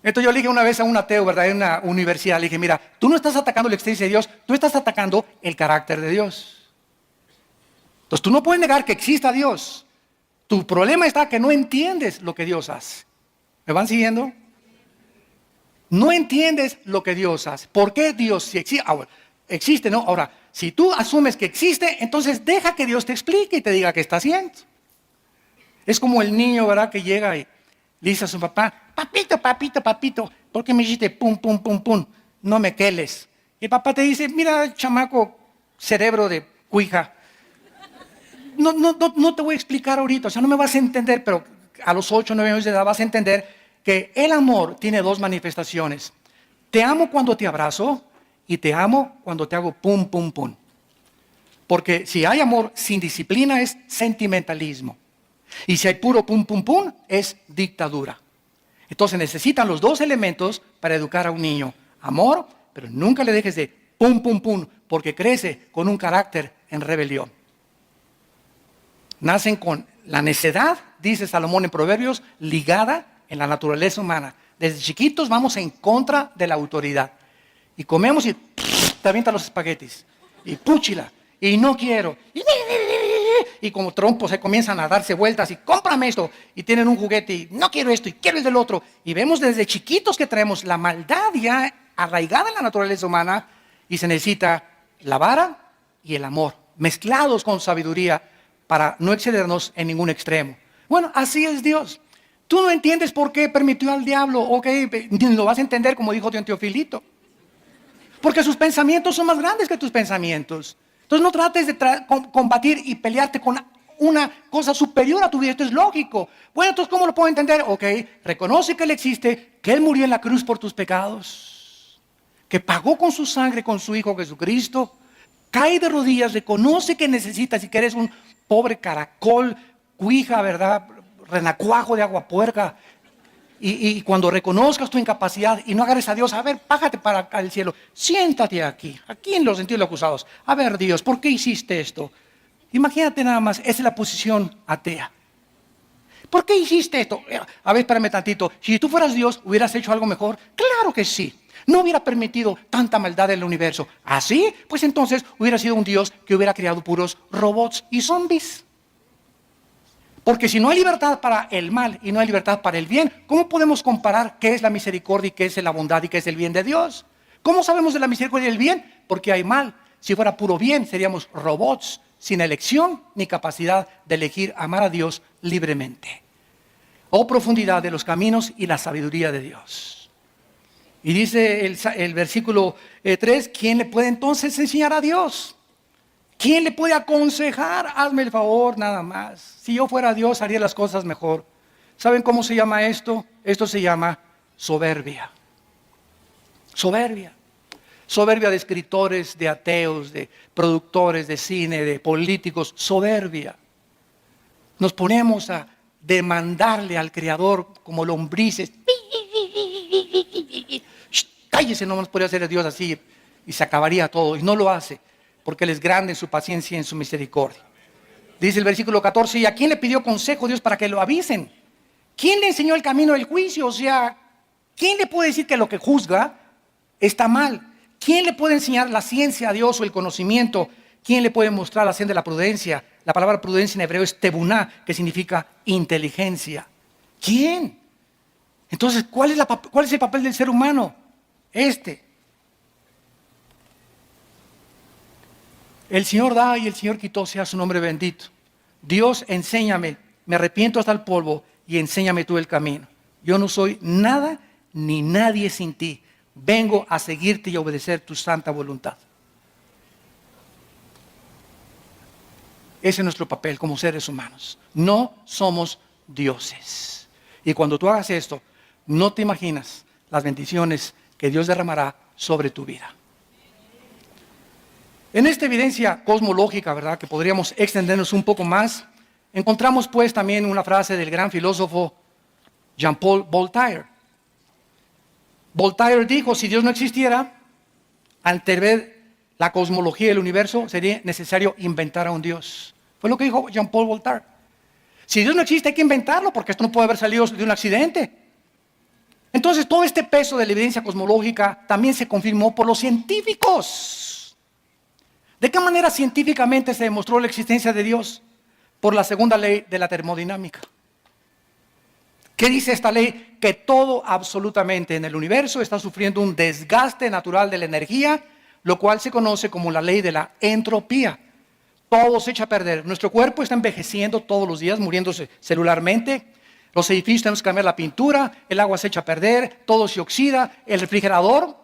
Entonces yo le dije una vez a un ateo, ¿verdad? En una universidad, le dije, mira, tú no estás atacando la existencia de Dios, tú estás atacando el carácter de Dios. Entonces tú no puedes negar que exista Dios. Tu problema está que no entiendes lo que Dios hace. ¿Me van siguiendo? No entiendes lo que Dios hace. ¿Por qué Dios sí existe? Ahora, existe, ¿no? Ahora, si tú asumes que existe, entonces deja que Dios te explique y te diga qué está haciendo. Es como el niño, ¿verdad? Que llega y le dice a su papá, papito, papito, papito, ¿por qué me hiciste pum, pum, pum, pum? No me queles. Y el papá te dice, mira, chamaco, cerebro de cuija, no te voy a explicar ahorita, o sea, no me vas a entender, pero a los 8 o 9 años de edad vas a entender que el amor tiene dos manifestaciones. Te amo cuando te abrazo y te amo cuando te hago pum, pum, pum. Porque si hay amor sin disciplina es sentimentalismo. Y si hay puro pum, pum, pum, es dictadura. Entonces necesitan los dos elementos para educar a un niño. Amor, pero nunca le dejes de pum, pum, pum, porque crece con un carácter en rebelión. Nacen con la necedad, dice Salomón en Proverbios, ligada en la naturaleza humana. Desde chiquitos vamos en contra de la autoridad. Y comemos y te avientan los espaguetis. Y púchila. Y no quiero. Y como trompos se comienzan a darse vueltas y cómprame esto. Y tienen un juguete y no quiero esto y quiero el del otro. Y vemos desde chiquitos que traemos la maldad ya arraigada en la naturaleza humana. Y se necesita la vara y el amor, mezclados con sabiduría para no excedernos en ningún extremo. Bueno, así es Dios. Tú no entiendes por qué permitió al diablo. Ok, lo vas a entender como dijo Don Teofilito. Porque sus pensamientos son más grandes que tus pensamientos. Entonces no trates de combatir y pelearte con una cosa superior a tu vida. Esto es lógico. Bueno, entonces ¿cómo lo puedo entender? Ok, reconoce que Él existe, que Él murió en la cruz por tus pecados, que pagó con su sangre, con su Hijo Jesucristo. Cae de rodillas, reconoce que necesitas y que eres un pobre caracol, cuija, ¿verdad? Renacuajo de agua puerca. Y cuando reconozcas tu incapacidad y no agarres a Dios, a ver, págate para acá al cielo, siéntate aquí en los sentidos acusados. A ver, Dios, ¿por qué hiciste esto? Imagínate nada más, esa es la posición atea. ¿Por qué hiciste esto? A ver, espérame tantito. Si tú fueras Dios, ¿hubieras hecho algo mejor? Claro que sí. No hubiera permitido tanta maldad en el universo. ¿Así? Pues entonces hubiera sido un Dios que hubiera creado puros robots y zombies. Porque si no hay libertad para el mal y no hay libertad para el bien, ¿cómo podemos comparar qué es la misericordia y qué es la bondad y qué es el bien de Dios? ¿Cómo sabemos de la misericordia y el bien? Porque hay mal. Si fuera puro bien, seríamos robots sin elección ni capacidad de elegir amar a Dios libremente. Oh profundidad de los caminos y la sabiduría de Dios. Y dice el versículo 3, ¿quién le puede entonces enseñar a Dios? ¿Quién le puede aconsejar? Hazme el favor nada más. Si yo fuera Dios, haría las cosas mejor. ¿Saben cómo se llama esto? Esto se llama soberbia. Soberbia. Soberbia de escritores, de ateos, de productores de cine, de políticos. Soberbia. Nos ponemos a demandarle al Creador como lombrices. Cállese, no nos podría hacer Dios así y se acabaría todo. Y no lo hace. Porque Él es grande en su paciencia y en su misericordia. Dice el versículo 14, ¿y a quién le pidió consejo Dios para que lo avisen? ¿Quién le enseñó el camino del juicio? O sea, ¿quién le puede decir que lo que juzga está mal? ¿Quién le puede enseñar la ciencia a Dios o el conocimiento? ¿Quién le puede mostrar la senda de la prudencia? La palabra prudencia en hebreo es tebuná, que significa inteligencia. ¿Quién? Entonces, ¿cuál es el papel del ser humano? El Señor da y el Señor quitó, sea su nombre bendito. Dios, enséñame, me arrepiento hasta el polvo y enséñame tú el camino. Yo no soy nada ni nadie sin ti. Vengo a seguirte y a obedecer tu santa voluntad. Ese es nuestro papel como seres humanos. No somos dioses. Y cuando tú hagas esto, no te imaginas las bendiciones que Dios derramará sobre tu vida. En esta evidencia cosmológica, ¿verdad?, que podríamos extendernos un poco más, encontramos pues también una frase del gran filósofo Jean-Paul Voltaire. Voltaire dijo, si Dios no existiera, ante ver la cosmología del universo, sería necesario inventar a un Dios. Fue lo que dijo Jean-Paul Voltaire. Si Dios no existe, hay que inventarlo, porque esto no puede haber salido de un accidente. Entonces, todo este peso de la evidencia cosmológica también se confirmó por los científicos. ¿De qué manera científicamente se demostró la existencia de Dios? Por la segunda ley de la termodinámica. ¿Qué dice esta ley? Que todo absolutamente en el universo está sufriendo un desgaste natural de la energía, lo cual se conoce como la ley de la entropía. Todo se echa a perder. Nuestro cuerpo está envejeciendo todos los días, muriéndose celularmente. Los edificios tenemos que cambiar la pintura, el agua se echa a perder, todo se oxida. El refrigerador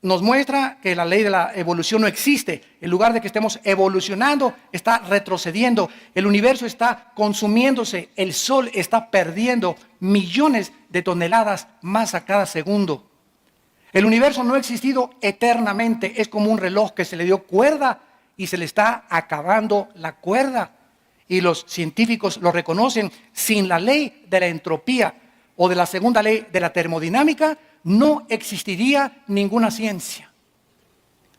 nos muestra que la ley de la evolución no existe. En lugar de que estemos evolucionando, está retrocediendo. El universo está consumiéndose. El sol está perdiendo millones de toneladas más a cada segundo. El universo no ha existido eternamente. Es como un reloj que se le dio cuerda y se le está acabando la cuerda. Y los científicos lo reconocen. Sin la ley de la entropía o de la segunda ley de la termodinámica, no existiría ninguna ciencia.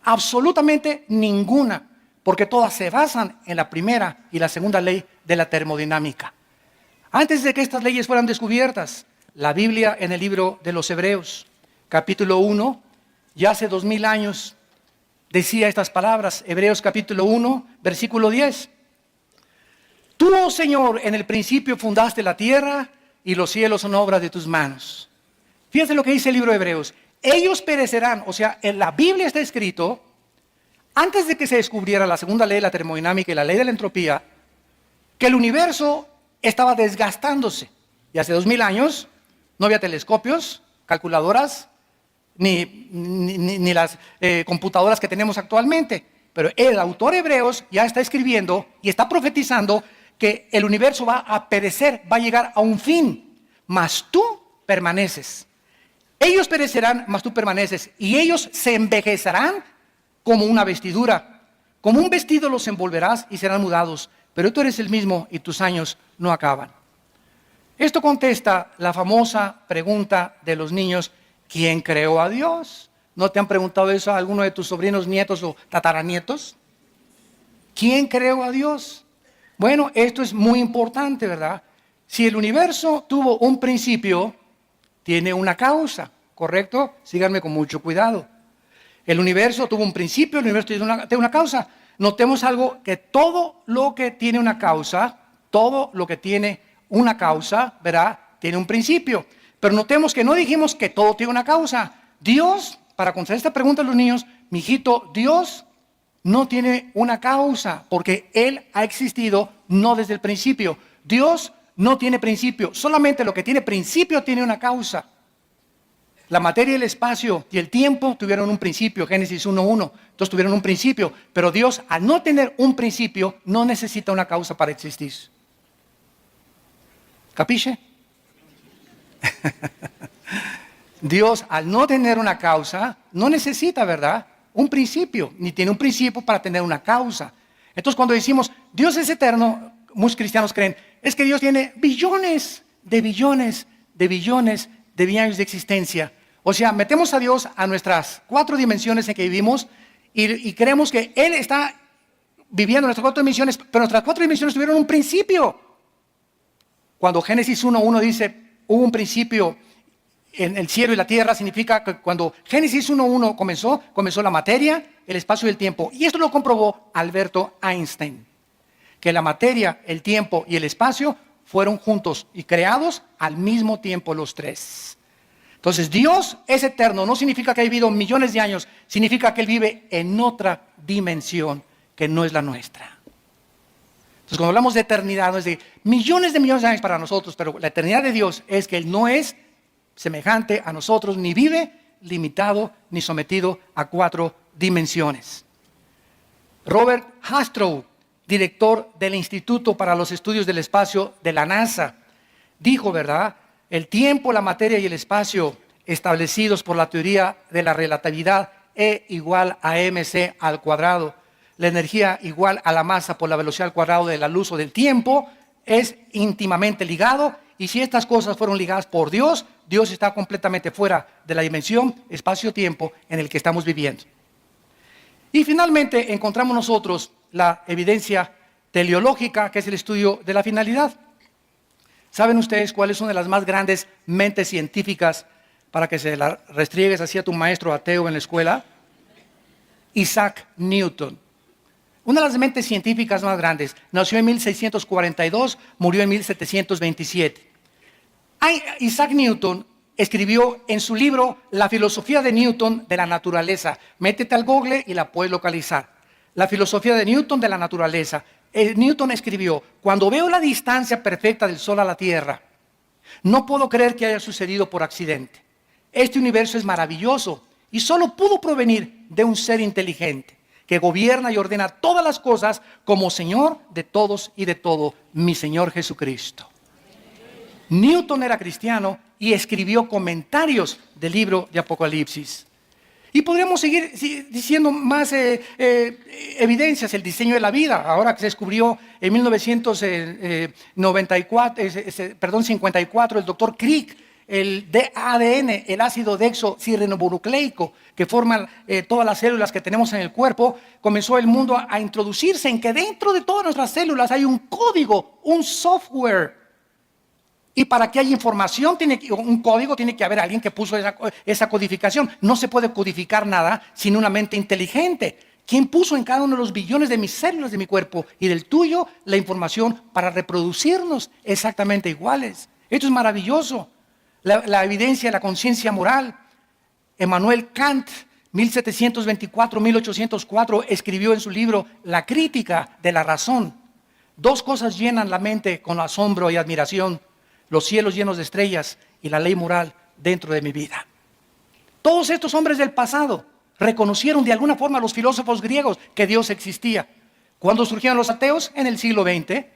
Absolutamente ninguna. Porque todas se basan en la primera y la segunda ley de la termodinámica. Antes de que estas leyes fueran descubiertas, la Biblia en el libro de los Hebreos, capítulo 1, ya hace 2000 años, decía estas palabras. Hebreos capítulo 1, versículo 10. Tú, oh Señor, en el principio fundaste la tierra y los cielos son obra de tus manos. Fíjense lo que dice el libro de Hebreos. Ellos perecerán, o sea, en la Biblia está escrito, antes de que se descubriera la segunda ley de la termodinámica y la ley de la entropía, que el universo estaba desgastándose. Y hace 2000 años no había telescopios, calculadoras, ni las computadoras que tenemos actualmente. Pero el autor Hebreos ya está escribiendo y está profetizando que el universo va a perecer, va a llegar a un fin, mas tú permaneces. Ellos perecerán, mas tú permaneces, y ellos se envejecerán como una vestidura. Como un vestido los envolverás y serán mudados, pero tú eres el mismo y tus años no acaban. Esto contesta la famosa pregunta de los niños: ¿quién creó a Dios? ¿No te han preguntado eso a alguno de tus sobrinos, nietos o tataranietos? ¿Quién creó a Dios? Bueno, esto es muy importante, ¿verdad? Si el universo tuvo un principio, tiene una causa, ¿correcto? Síganme con mucho cuidado. El universo tuvo un principio, el universo tiene una causa. Notemos algo, que todo lo que tiene una causa, ¿verdad?, tiene un principio. Pero notemos que no dijimos que todo tiene una causa. Dios, para contestar esta pregunta a los niños, mijito, Dios no tiene una causa, porque Él ha existido no desde el principio. Dios no tiene principio, solamente lo que tiene principio tiene una causa. La materia, el espacio y el tiempo tuvieron un principio, Génesis 1:1, entonces tuvieron un principio, pero Dios, al no tener un principio, no necesita una causa para existir. ¿Capisce? Dios, al no tener una causa, no necesita, ¿verdad?, un principio, ni tiene un principio para tener una causa. Entonces, cuando decimos Dios es eterno, muchos cristianos creen, es que Dios tiene billones de billones de billones de años de existencia. O sea, metemos a Dios a nuestras 4 dimensiones en que vivimos y creemos que Él está viviendo nuestras 4 dimensiones, pero nuestras 4 dimensiones tuvieron un principio. Cuando Génesis 1:1 dice, hubo un principio en el cielo y la tierra, significa que cuando Génesis 1:1 comenzó la materia, el espacio y el tiempo. Y esto lo comprobó Alberto Einstein, que la materia, el tiempo y el espacio fueron juntos y creados al mismo tiempo los 3. Entonces, Dios es eterno, no significa que ha vivido millones de años, significa que Él vive en otra dimensión que no es la nuestra. Entonces, cuando hablamos de eternidad, no es de millones de años para nosotros, pero la eternidad de Dios es que Él no es semejante a nosotros, ni vive limitado, ni sometido a 4 dimensiones. Robert Hastrow director del Instituto para los Estudios del Espacio de la NASA, dijo, ¿verdad? El tiempo, la materia y el espacio establecidos por la teoría de la relatividad E igual a mc al cuadrado, la energía igual a la masa por la velocidad al cuadrado de la luz o del tiempo, es íntimamente ligado. Y si estas cosas fueron ligadas por Dios, Dios está completamente fuera de la dimensión espacio-tiempo en el que estamos viviendo. Y finalmente encontramos nosotros la evidencia teleológica, que es el estudio de la finalidad. ¿Saben ustedes cuál es una de las más grandes mentes científicas para que se la restriegues así a tu maestro ateo en la escuela? Isaac Newton. Una de las mentes científicas más grandes. Nació en 1642, murió en 1727. Isaac Newton escribió en su libro La filosofía de Newton de la naturaleza. Métete al Google y la puedes localizar. La filosofía de Newton de la naturaleza. Newton escribió: cuando veo la distancia perfecta del Sol a la Tierra, no puedo creer que haya sucedido por accidente. Este universo es maravilloso y solo pudo provenir de un ser inteligente que gobierna y ordena todas las cosas como Señor de todos y de todo, mi Señor Jesucristo. Newton era cristiano y escribió comentarios del libro de Apocalipsis. Y podríamos seguir diciendo más evidencias. El diseño de la vida, ahora que se descubrió en 1954, el doctor Crick, el ADN, el ácido desoxirribonucleico, que forman todas las células que tenemos en el cuerpo, comenzó el mundo a introducirse en que dentro de todas nuestras células hay un código, un software. Y para que haya información, un código, tiene que haber alguien que puso esa codificación. No se puede codificar nada sin una mente inteligente. ¿Quién puso en cada uno de los billones de mis células de mi cuerpo y del tuyo la información para reproducirnos exactamente iguales? Esto es maravilloso. La evidencia de la conciencia moral. Emmanuel Kant, 1724-1804, escribió en su libro La crítica de la razón. Dos cosas llenan la mente con asombro y admiración: los cielos llenos de estrellas y la ley moral dentro de mi vida. Todos estos hombres del pasado reconocieron de alguna forma a los filósofos griegos que Dios existía. ¿Cuándo surgieron los ateos? En el siglo XX.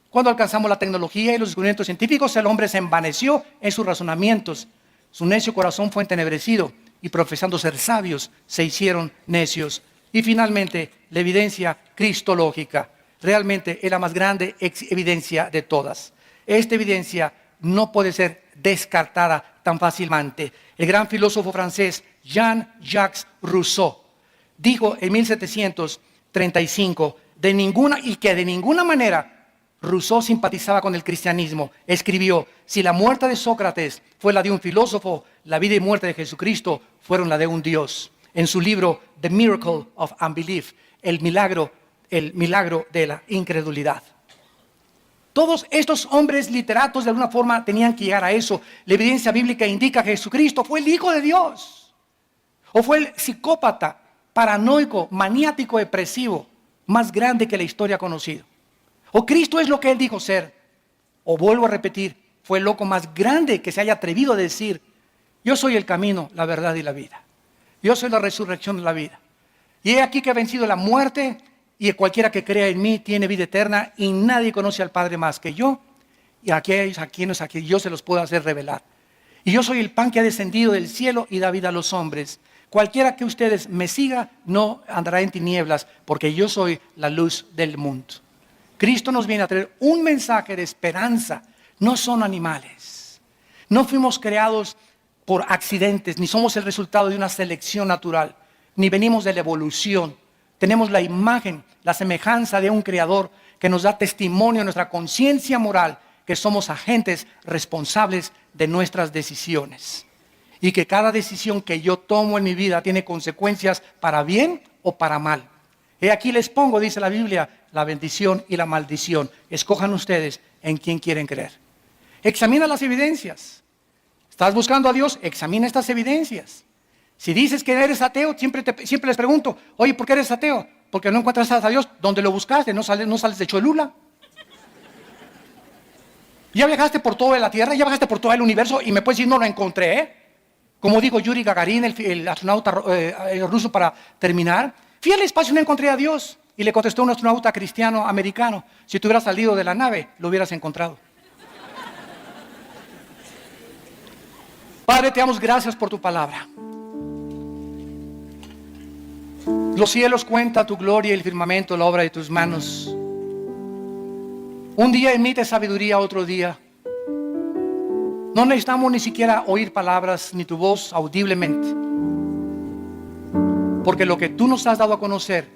Cuando alcanzamos la tecnología y los descubrimientos científicos, el hombre se envaneció en sus razonamientos. Su necio corazón fue entenebrecido y, profesando ser sabios, se hicieron necios. Y finalmente, la evidencia cristológica. Realmente es la más grande evidencia de todas. Esta evidencia no puede ser descartada tan fácilmente. El gran filósofo francés Jean-Jacques Rousseau dijo en 1735 de ninguna manera Rousseau simpatizaba con el cristianismo. Escribió: si la muerte de Sócrates fue la de un filósofo, la vida y muerte de Jesucristo fueron la de un Dios. En su libro The Miracle of Unbelief, el milagro de la incredulidad. Todos estos hombres literatos de alguna forma tenían que llegar a eso. La evidencia bíblica indica que Jesucristo fue el Hijo de Dios. O fue el psicópata, paranoico, maniático, depresivo más grande que la historia ha conocido. O Cristo es lo que Él dijo ser. O vuelvo a repetir, fue el loco más grande que se haya atrevido a decir: yo soy el camino, la verdad y la vida. Yo soy la resurrección de la vida. Y he aquí que he vencido la muerte, y cualquiera que crea en mí tiene vida eterna, y nadie conoce al Padre más que yo, y a quienes yo se los puedo hacer revelar. Y yo soy el pan que ha descendido del cielo y da vida a los hombres. Cualquiera que ustedes me siga no andará en tinieblas, porque yo soy la luz del mundo. Cristo nos viene a traer un mensaje de esperanza. No son animales. No fuimos creados por accidentes, ni somos el resultado de una selección natural, ni venimos de la evolución. Tenemos la imagen, la semejanza de un creador que nos da testimonio en nuestra conciencia moral que somos agentes responsables de nuestras decisiones. Y que cada decisión que yo tomo en mi vida tiene consecuencias para bien o para mal. He aquí les pongo, dice la Biblia, la bendición y la maldición. Escojan ustedes en quién quieren creer. Examina las evidencias. ¿Estás buscando a Dios? Examina estas evidencias. Si dices que eres ateo, siempre les pregunto: oye, ¿por qué eres ateo? Porque no encuentras a Dios. ¿Dónde lo buscaste? ¿No sales de Cholula? Ya viajaste por toda la Tierra, ya viajaste por todo el universo y me puedes decir: no lo encontré, ¿eh? Como digo Yuri Gagarin, el astronauta ruso, para terminar. Fui al espacio y no encontré a Dios. Y le contestó un astronauta cristiano americano: si tú hubieras salido de la nave, lo hubieras encontrado. Padre, te damos gracias por tu palabra. Los cielos cuentan tu gloria y el firmamento la obra de tus manos. Un día emite sabiduría, otro día. No necesitamos ni siquiera oír palabras ni tu voz audiblemente, porque lo que tú nos has dado a conocer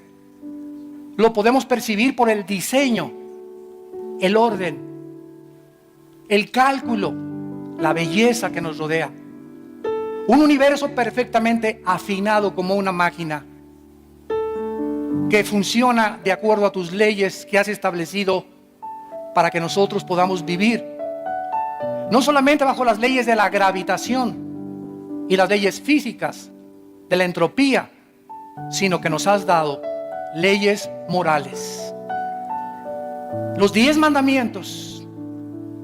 lo podemos percibir por el diseño, el orden, el cálculo, la belleza que nos rodea. Un universo perfectamente afinado como una máquina que funciona de acuerdo a tus leyes que has establecido para que nosotros podamos vivir, no solamente bajo las leyes de la gravitación y las leyes físicas de la entropía, sino que nos has dado leyes morales, los 10 mandamientos,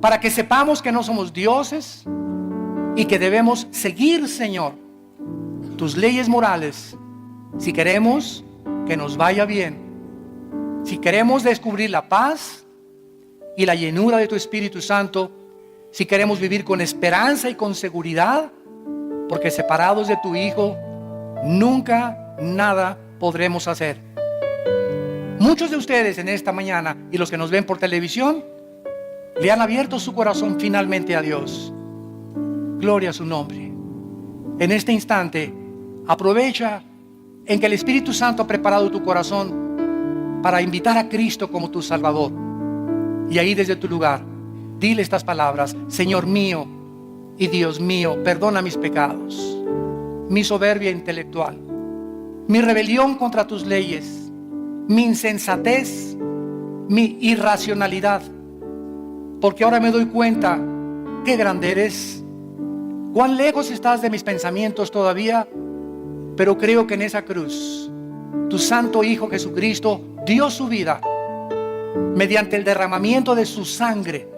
para que sepamos que no somos dioses y que debemos seguir, Señor, tus leyes morales si queremos que nos vaya bien, si queremos descubrir la paz y la llenura de tu Espíritu Santo, si queremos vivir con esperanza y con seguridad, porque separados de tu Hijo nunca nada podremos hacer. Muchos de ustedes en esta mañana y los que nos ven por televisión le han abierto su corazón finalmente a Dios. Gloria a su nombre. En este instante, aprovecha en que el Espíritu Santo ha preparado tu corazón para invitar a Cristo como tu Salvador. Y ahí desde tu lugar, dile estas palabras: Señor mío y Dios mío, perdona mis pecados, mi soberbia intelectual, mi rebelión contra tus leyes, mi insensatez, mi irracionalidad, porque ahora me doy cuenta qué grande eres, cuán lejos estás de mis pensamientos todavía, pero creo que en esa cruz tu santo Hijo Jesucristo dio su vida mediante el derramamiento de su sangre